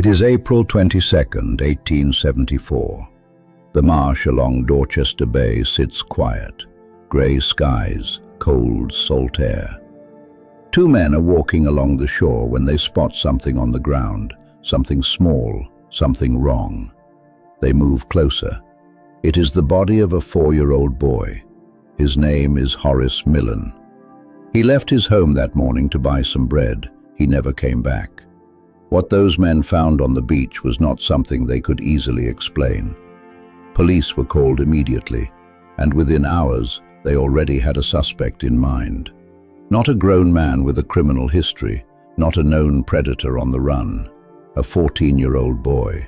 It is April 22nd, 1874. The marsh along Dorchester Bay sits quiet. Grey skies, cold, salt air. Two men are walking along the shore when they spot something on the ground, something small, something wrong. They move closer. It is the body of a 4-year-old boy. His name is Horace Millen. He left his home that morning to buy some bread. He never came back. What those men found on the beach was not something they could easily explain. Police were called immediately, and within hours, they already had a suspect in mind. Not a grown man with a criminal history, not a known predator on the run. A 14-year-old boy.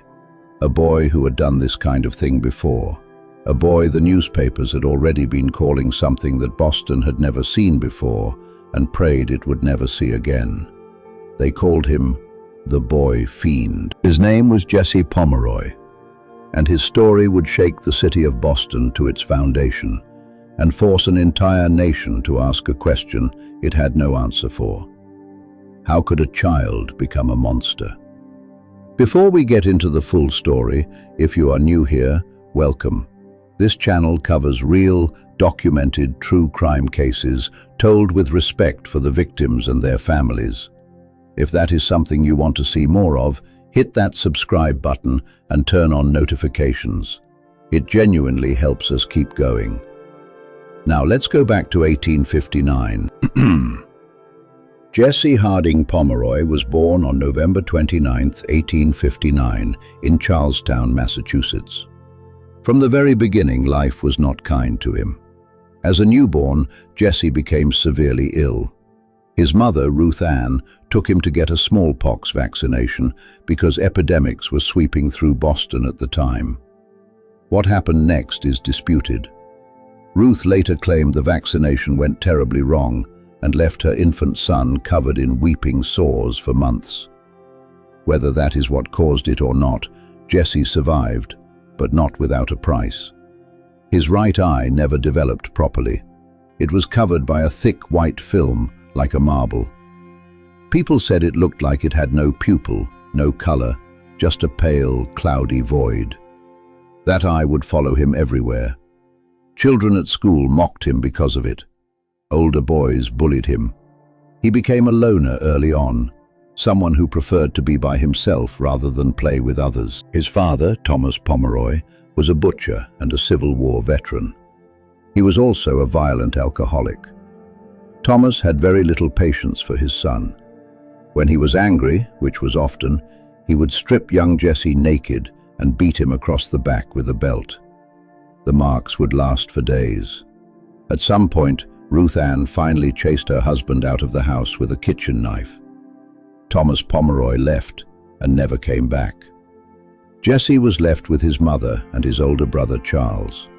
A boy who had done this kind of thing before. A boy the newspapers had already been calling something that Boston had never seen before and prayed it would never see again. They called him the Boy Fiend. His name was Jesse Pomeroy, and his story would shake the city of Boston to its foundation and force an entire nation to ask a question it had no answer for. How could a child become a monster? Before we get into the full story, if you are new here, welcome. This channel covers real, documented true crime cases told with respect for the victims and their families. If that is something you want to see more of, hit that subscribe button and turn on notifications. It genuinely helps us keep going. Now let's go back to 1859. Jesse Harding Pomeroy was born on November 29, 1859, in Charlestown, Massachusetts. From the very beginning, life was not kind to him. As a newborn, Jesse became severely ill. His mother, Ruth Ann, took him to get a smallpox vaccination because epidemics were sweeping through Boston at the time. What happened next is disputed. Ruth later claimed the vaccination went terribly wrong and left her infant son covered in weeping sores for months. Whether that is what caused it or not, Jesse survived, but not without a price. His right eye never developed properly. It was covered by a thick white film, like a marble. People said it looked like it had no pupil, no color, just a pale, cloudy void. That eye would follow him everywhere. Children at school mocked him because of it. Older boys bullied him. He became a loner early on, someone who preferred to be by himself rather than play with others. His father, Thomas Pomeroy, was a butcher and a Civil War veteran. He was also a violent alcoholic. Thomas had very little patience for his son. When he was angry, which was often, he would strip young Jesse naked and beat him across the back with a belt. The marks would last for days. At some point, Ruth Ann finally chased her husband out of the house with a kitchen knife. Thomas Pomeroy left and never came back. Jesse was left with his mother and his older brother Charles.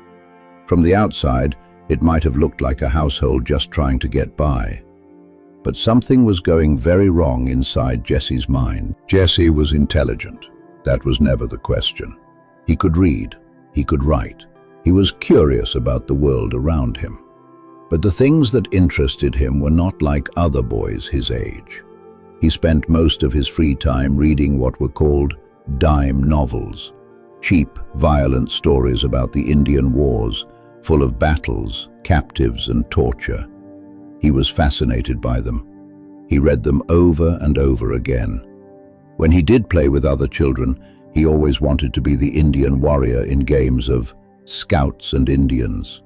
From the outside, it might have looked like a household just trying to get by. But something was going very wrong inside Jesse's mind. Jesse was intelligent. That was never the question. He could read. He could write. He was curious about the world around him. But the things that interested him were not like other boys his age. He spent most of his free time reading what were called dime novels, cheap, violent stories about the Indian Wars, full of battles, captives, and torture. He was fascinated by them. He read them over and over again. When he did play with other children, he always wanted to be the Indian warrior in games of Scouts and Indians.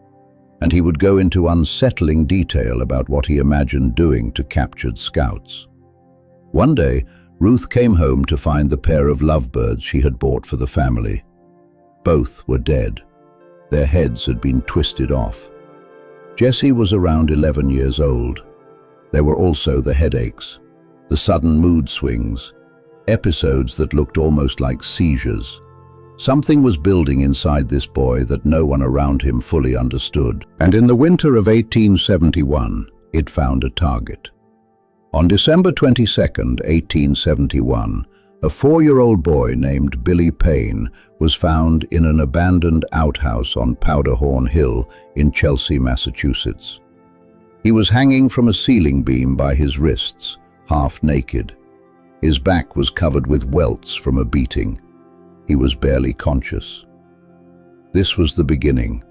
And he would go into unsettling detail about what he imagined doing to captured scouts. One day, Ruth came home to find the pair of lovebirds she had bought for the family. Both were dead. Their heads had been twisted off. Jesse was around 11 years old. There were also the headaches, the sudden mood swings, episodes that looked almost like seizures. Something was building inside this boy that no one around him fully understood. And in the winter of 1871, it found a target. On December 22, 1871, a 4-year-old boy named Billy Payne was found in an abandoned outhouse on Powderhorn Hill in Chelsea, Massachusetts. He was hanging from a ceiling beam by his wrists, half naked. His back was covered with welts from a beating. He was barely conscious. This was the beginning.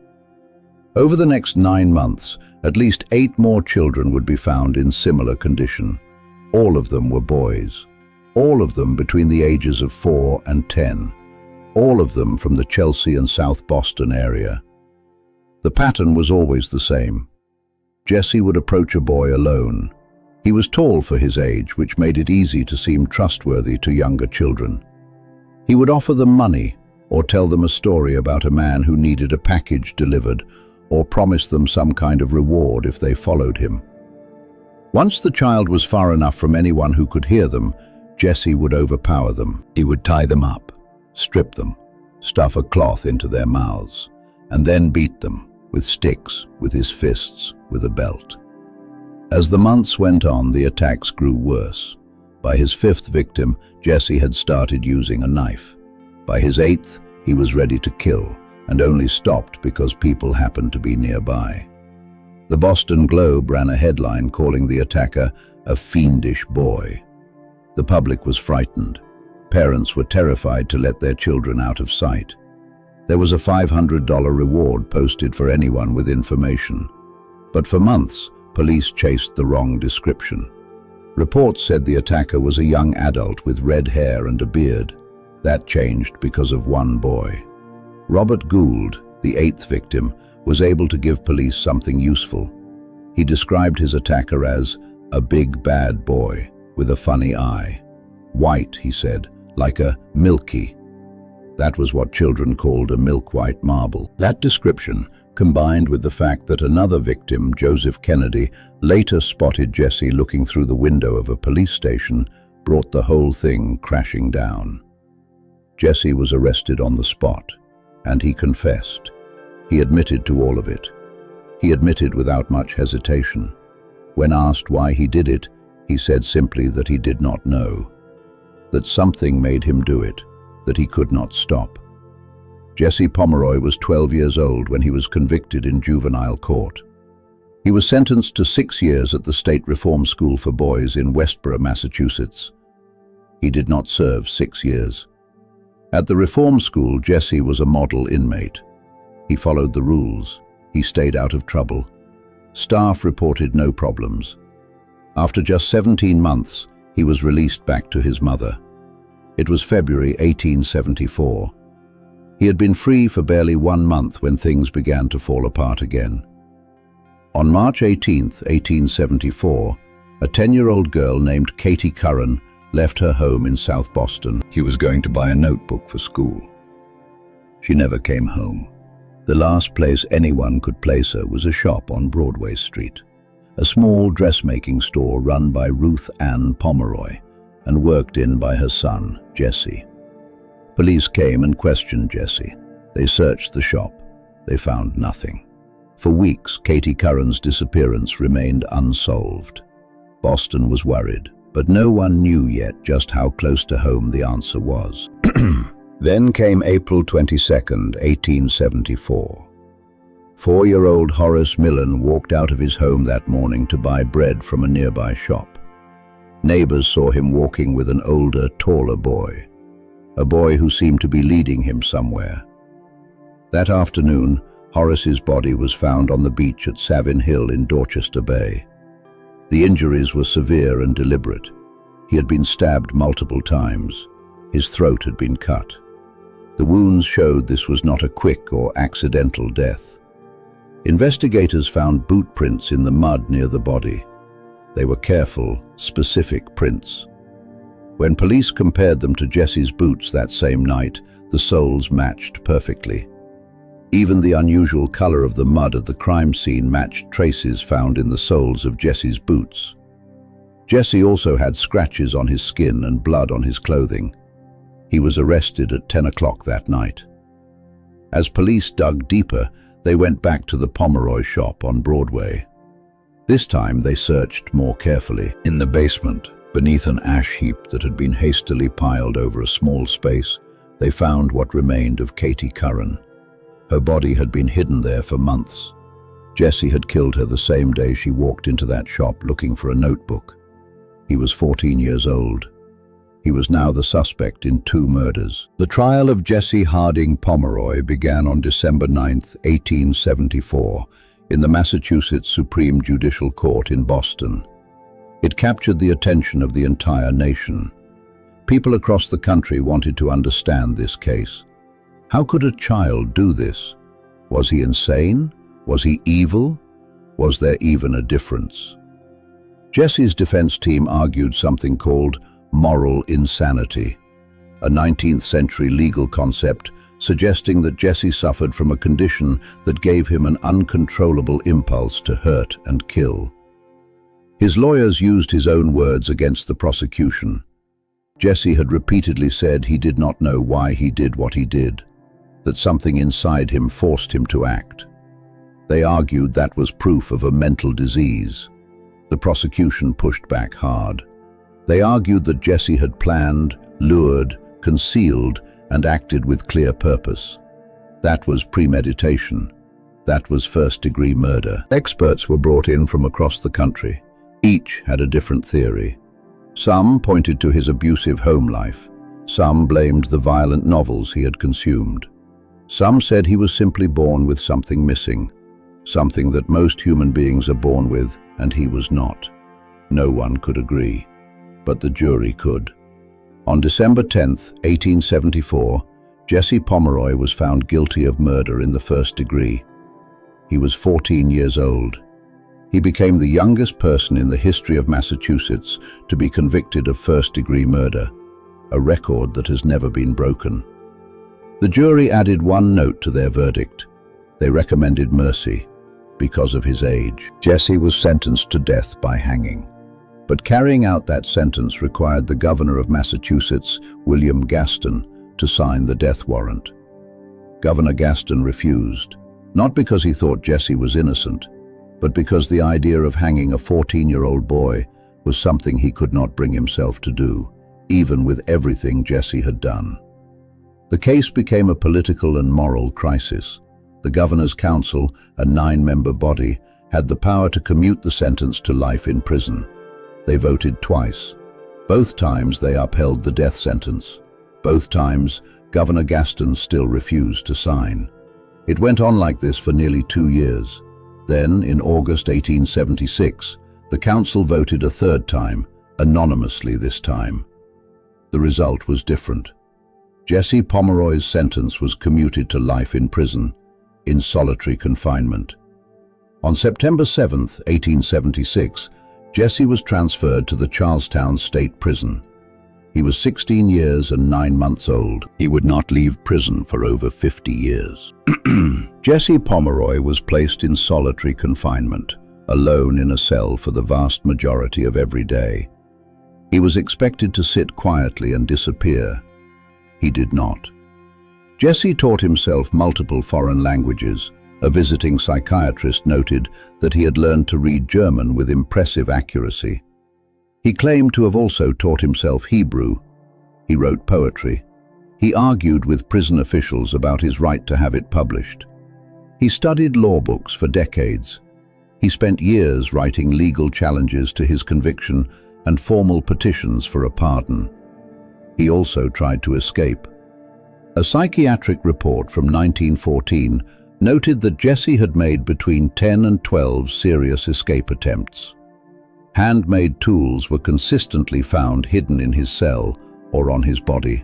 Over the next 9 months, at least 8 more children would be found in similar condition. All of them were boys. All of them between the ages of 4 and 10. All of them from the Chelsea and South Boston area. The pattern was always the same. Jesse would approach a boy alone. He was tall for his age, which made it easy to seem trustworthy to younger children. He would offer them money, or tell them a story about a man who needed a package delivered, or promise them some kind of reward if they followed him. Once the child was far enough from anyone who could hear them, Jesse would overpower them. He would tie them up, strip them, stuff a cloth into their mouths, and then beat them with sticks, with his fists, with a belt. As the months went on, the attacks grew worse. By his 5th victim, Jesse had started using a knife. By his 8th, he was ready to kill, and only stopped because people happened to be nearby. The Boston Globe ran a headline calling the attacker a fiendish boy. The public was frightened. Parents were terrified to let their children out of sight. There was a $500 reward posted for anyone with information. But for months, police chased the wrong description. Reports said the attacker was a young adult with red hair and a beard. That changed because of one boy. Robert Gould, the 8th victim, was able to give police something useful. He described his attacker as a big bad boy with a funny eye. White, he said, like a milky. That was what children called a milk-white marble. That description, combined with the fact that another victim, Joseph Kennedy, later spotted Jesse looking through the window of a police station, brought the whole thing crashing down. Jesse was arrested on the spot, and he confessed. He admitted to all of it. He admitted without much hesitation. When asked why he did it, he said simply that he did not know, that something made him do it, that he could not stop. Jesse Pomeroy was 12 years old when he was convicted in juvenile court. He was sentenced to 6 years at the State Reform School for Boys in Westborough, Massachusetts. He did not serve 6 years. At the Reform School, Jesse was a model inmate. He followed the rules. He stayed out of trouble. Staff reported no problems. After just 17 months, he was released back to his mother. It was February 1874. He had been free for barely 1 month when things began to fall apart again. On March 18, 1874, a 10-year-old girl named Katie Curran left her home in South Boston. He was going to buy a notebook for school. She never came home. The last place anyone could place her was a shop on Broadway Street, a small dressmaking store run by Ruth Ann Pomeroy and worked in by her son, Jesse. Police came and questioned Jesse. They searched the shop. They found nothing. For weeks, Katie Curran's disappearance remained unsolved. Boston was worried, but no one knew yet just how close to home the answer was. Then came April 22, 1874. 4-year-old Horace Millen walked out of his home that morning to buy bread from a nearby shop. Neighbors saw him walking with an older, taller boy, a boy who seemed to be leading him somewhere. That afternoon, Horace's body was found on the beach at Savin Hill in Dorchester Bay. The injuries were severe and deliberate. He had been stabbed multiple times. His throat had been cut. The wounds showed this was not a quick or accidental death. Investigators found boot prints in the mud near the body. They were careful, specific prints. When police compared them to Jesse's boots that same night, the soles matched perfectly. Even the unusual color of the mud at the crime scene matched traces found in the soles of Jesse's boots. Jesse also had scratches on his skin and blood on his clothing. He was arrested at 10 o'clock that night. As police dug deeper, they went back to the Pomeroy shop on Broadway. This time they searched more carefully. In the basement, beneath an ash heap that had been hastily piled over a small space, they found what remained of Katie Curran. Her body had been hidden there for months. Jesse had killed her the same day she walked into that shop looking for a notebook. He was 14 years old. He was now the suspect in 2 murders. The trial of Jesse Harding Pomeroy began on December 9, 1874, in the Massachusetts Supreme Judicial Court in Boston. It captured the attention of the entire nation. People across the country wanted to understand this case. How could a child do this? Was he insane? Was he evil? Was there even a difference? Jesse's defense team argued something called moral insanity, a 19th century legal concept suggesting that Jesse suffered from a condition that gave him an uncontrollable impulse to hurt and kill. His lawyers used his own words against the prosecution. Jesse had repeatedly said he did not know why he did what he did, that something inside him forced him to act. They argued that was proof of a mental disease. The prosecution pushed back hard. They argued that Jesse had planned, lured, concealed, and acted with clear purpose. That was premeditation. That was first-degree murder. Experts were brought in from across the country. Each had a different theory. Some pointed to his abusive home life. Some blamed the violent novels he had consumed. Some said he was simply born with something missing, something that most human beings are born with, and he was not. No one could agree, but the jury could. On December 10, 1874, Jesse Pomeroy was found guilty of murder in the first degree. He was 14 years old. He became the youngest person in the history of Massachusetts to be convicted of first-degree murder, a record that has never been broken. The jury added one note to their verdict. They recommended mercy because of his age. Jesse was sentenced to death by hanging. But carrying out that sentence required the governor of Massachusetts, William Gaston, to sign the death warrant. Governor Gaston refused, not because he thought Jesse was innocent, but because the idea of hanging a 14-year-old boy was something he could not bring himself to do, even with everything Jesse had done. The case became a political and moral crisis. The Governor's Council, a 9-member body, had the power to commute the sentence to life in prison. They voted twice. Both times they upheld the death sentence. Both times, Governor Gaston still refused to sign. It went on like this for nearly 2 years. Then, in August 1876, the council voted a third time, anonymously this time. The result was different. Jesse Pomeroy's sentence was commuted to life in prison, in solitary confinement. On September 7, 1876, Jesse was transferred to the Charlestown State Prison. He was 16 years and 9 months old. He would not leave prison for over 50 years. Jesse Pomeroy was placed in solitary confinement, alone in a cell for the vast majority of every day. He was expected to sit quietly and disappear. He did not. Jesse taught himself multiple foreign languages. A visiting psychiatrist noted that he had learned to read German with impressive accuracy. He claimed to have also taught himself Hebrew. He wrote poetry. He argued with prison officials about his right to have it published. He studied law books for decades. He spent years writing legal challenges to his conviction and formal petitions for a pardon. He also tried to escape. A psychiatric report from 1914 noted that Jesse had made between 10 and 12 serious escape attempts. Handmade tools were consistently found hidden in his cell or on his body.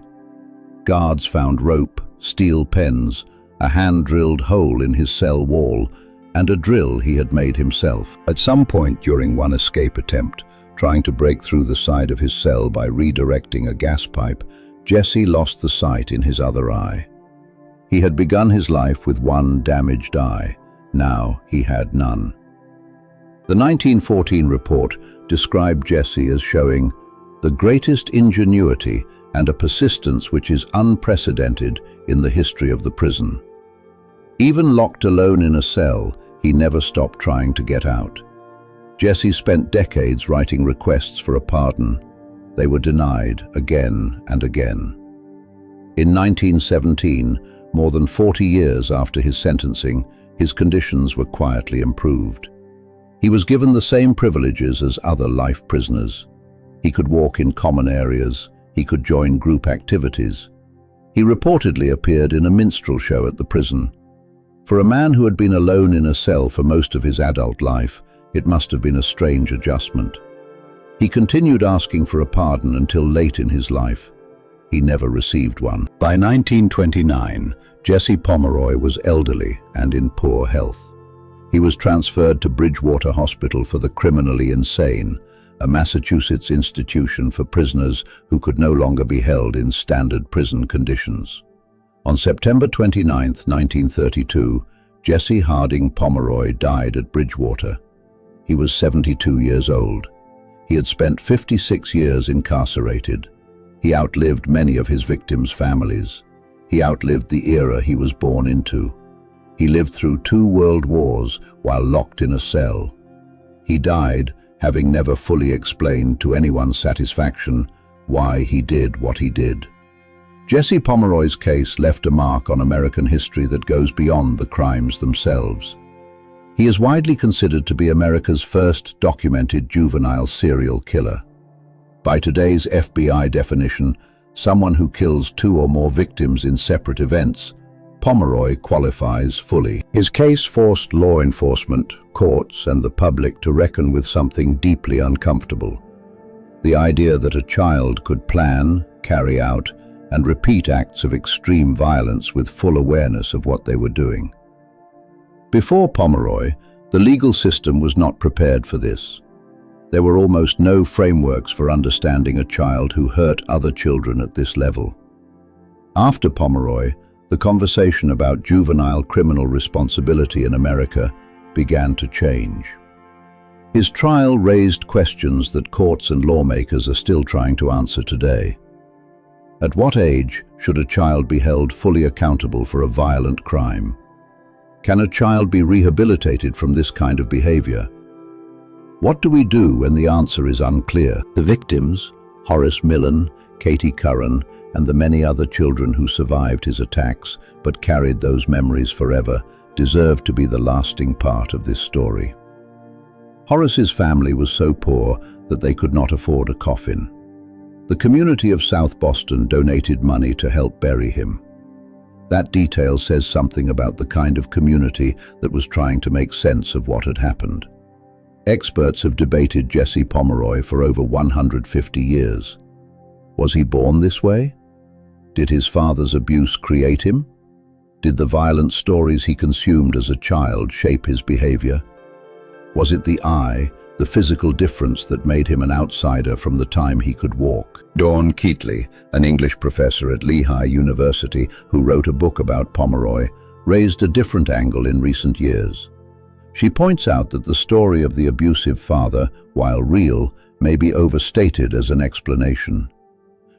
Guards found rope, steel pens, a hand-drilled hole in his cell wall, and a drill he had made himself. At some point during one escape attempt, trying to break through the side of his cell by redirecting a gas pipe, Jesse lost the sight in his other eye. He had begun his life with one damaged eye. Now he had none. The 1914 report described Jesse as showing the greatest ingenuity and a persistence which is unprecedented in the history of the prison. Even locked alone in a cell, he never stopped trying to get out. Jesse spent decades writing requests for a pardon. They were denied again and again. In 1917, more than 40 years after his sentencing, his conditions were quietly improved. He was given the same privileges as other life prisoners. He could walk in common areas. He could join group activities. He reportedly appeared in a minstrel show at the prison. For a man who had been alone in a cell for most of his adult life, it must have been a strange adjustment. He continued asking for a pardon until late in his life. He never received one. By 1929, Jesse Pomeroy was elderly and in poor health. He was transferred to Bridgewater Hospital for the Criminally Insane, a Massachusetts institution for prisoners who could no longer be held in standard prison conditions. On September 29, 1932, Jesse Harding Pomeroy died at Bridgewater. He was 72 years old. He had spent 56 years incarcerated. He outlived many of his victims' families. He outlived the era he was born into. He lived through 2 world wars while locked in a cell. He died, having never fully explained to anyone's satisfaction why he did what he did. Jesse Pomeroy's case left a mark on American history that goes beyond the crimes themselves. He is widely considered to be America's first documented juvenile serial killer. By today's FBI definition, someone who kills 2 or more victims in separate events, Pomeroy qualifies fully. His case forced law enforcement, courts, and the public to reckon with something deeply uncomfortable. The idea that a child could plan, carry out, and repeat acts of extreme violence with full awareness of what they were doing. Before Pomeroy, the legal system was not prepared for this. There were almost no frameworks for understanding a child who hurt other children at this level. After Pomeroy, the conversation about juvenile criminal responsibility in America began to change. His trial raised questions that courts and lawmakers are still trying to answer today. At what age should a child be held fully accountable for a violent crime? Can a child be rehabilitated from this kind of behavior? What do we do when the answer is unclear? The victims, Horace Millen, Katie Curran, and the many other children who survived his attacks but carried those memories forever, deserve to be the lasting part of this story. Horace's family was so poor that they could not afford a coffin. The community of South Boston donated money to help bury him. That detail says something about the kind of community that was trying to make sense of what had happened. Experts have debated Jesse Pomeroy for over 150 years. Was he born this way? Did his father's abuse create him? Did the violent stories he consumed as a child shape his behavior? Was it the eye, the physical difference that made him an outsider from the time he could walk? Dawn Keatley, an English professor at Lehigh University who wrote a book about Pomeroy, raised a different angle in recent years. She points out that the story of the abusive father, while real, may be overstated as an explanation.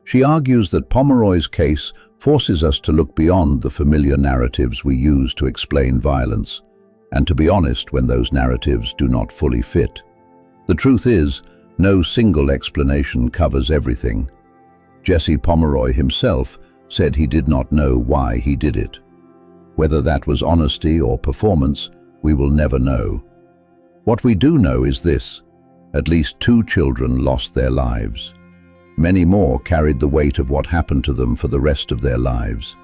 She argues that Pomeroy's case forces us to look beyond the familiar narratives we use to explain violence, and to be honest when those narratives do not fully fit. The truth is, no single explanation covers everything. Jesse Pomeroy himself said he did not know why he did it. Whether that was honesty or performance, we will never know. What we do know is this: at least 2 children lost their lives. Many more carried the weight of what happened to them for the rest of their lives.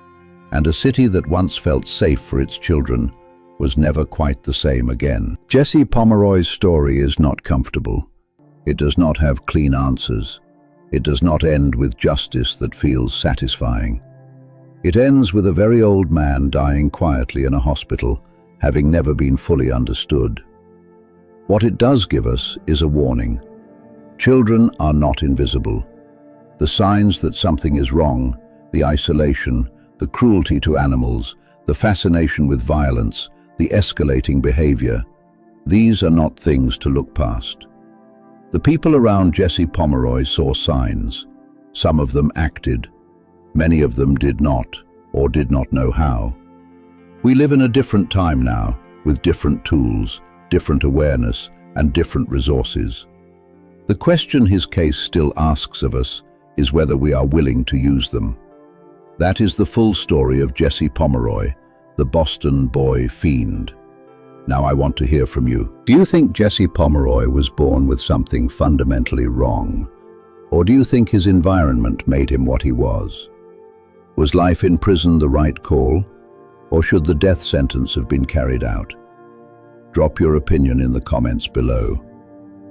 And a city that once felt safe for its children was never quite the same again. Jesse Pomeroy's story is not comfortable. It does not have clean answers. It does not end with justice that feels satisfying. It ends with a very old man dying quietly in a hospital, having never been fully understood. What it does give us is a warning. Children are not invisible. The signs that something is wrong, the isolation, the cruelty to animals, the fascination with violence, the escalating behavior, these are not things to look past. The people around Jesse Pomeroy saw signs. Some of them acted. Many of them did not, or did not know how. We live in a different time now, with different tools, different awareness, and different resources. The question his case still asks of us is whether we are willing to use them. That is the full story of Jesse Pomeroy, the Boston Boy Fiend. Now I want to hear from you. Do you think Jesse Pomeroy was born with something fundamentally wrong? Or do you think his environment made him what he was? Was life in prison the right call, or should the death sentence have been carried out? Drop your opinion in the comments below.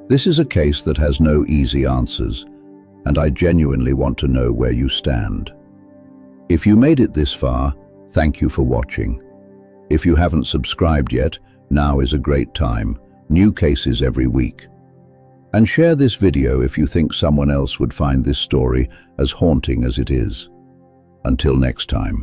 This is a case that has no easy answers, and I genuinely want to know where you stand. If you made it this far, thank you for watching. If you haven't subscribed yet, now is a great time. New cases every week. And share this video if you think someone else would find this story as haunting as it is. Until next time.